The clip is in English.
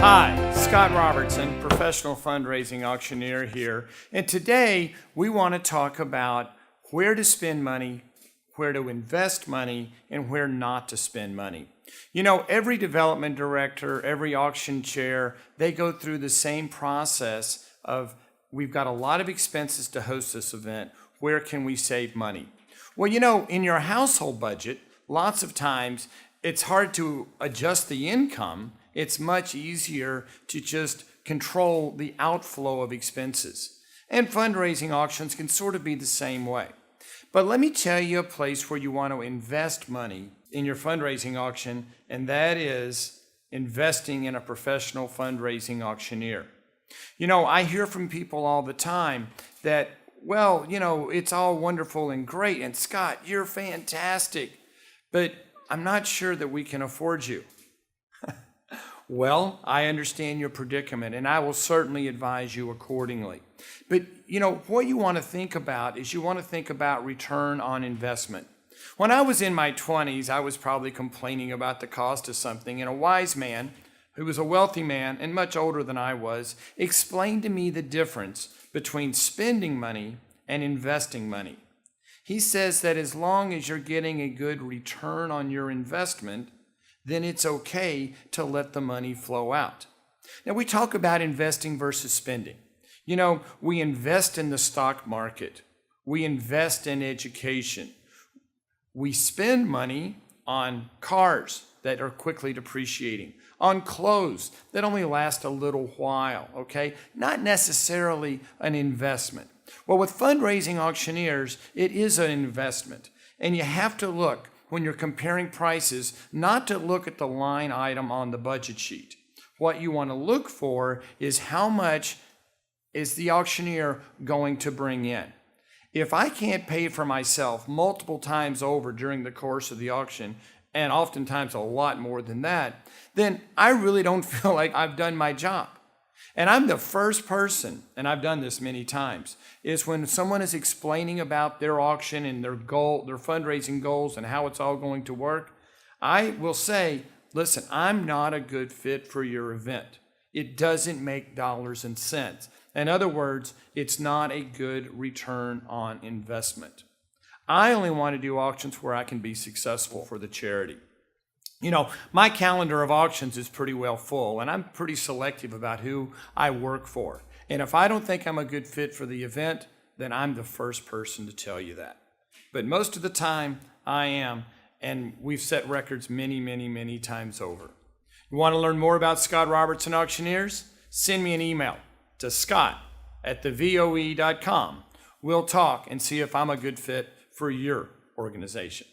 Hi, Scott Robertson, professional fundraising auctioneer here. And today we want to talk about where to spend money, where to invest money, and where not to spend money. You know, every development director, every auction chair, they go through the same process of we've got a lot of expenses to host this event. Where can we save money? Well, you know, in your household budget, lots of times it's hard to adjust the income. It's much easier to just control the outflow of expenses. And fundraising auctions can sort of be the same way. But let me tell you a place where you want to invest money in your fundraising auction, and that is investing in a professional fundraising auctioneer. You know, I hear from people all the time that, well, you know, it's all wonderful and great, and Scott, you're fantastic, but I'm not sure that we can afford you. Well, I understand your predicament, and I will certainly advise you accordingly. But, you know, what you want to think about is you want to think about return on investment. When I was in my 20s, I was probably complaining about the cost of something, and a wise man, who was a wealthy man and much older than I was, explained to me the difference between spending money and investing money. He says that as long as you're getting a good return on your investment, then it's okay to let the money flow out. Now, we talk about investing versus spending. You know, we invest in the stock market. We invest in education. We spend money on cars that are quickly depreciating, on clothes that only last a little while, okay? Not necessarily an investment. Well, with fundraising auctioneers, it is an investment. And you have to look, when you're comparing prices, not to look at the line item on the budget sheet. What you want to look for is how much is the auctioneer going to bring in. If I can't pay for myself multiple times over during the course of the auction, and oftentimes a lot more than that, then I really don't feel like I've done my job. And I'm the first person, and I've done this many times, is when someone is explaining about their auction and their goal, their fundraising goals and how it's all going to work, I will say, listen, I'm not a good fit for your event. It doesn't make dollars and cents. In other words, it's not a good return on investment. I only want to do auctions where I can be successful for the charity. You know, my calendar of auctions is pretty well full, and I'm pretty selective about who I work for. And if I don't think I'm a good fit for the event, then I'm the first person to tell you that. But most of the time, I am, and we've set records many, many, many times over. You want to learn more about Scott Robertson Auctioneers? Send me an email to scott@thevoe.com. We'll talk and see if I'm a good fit for your organization.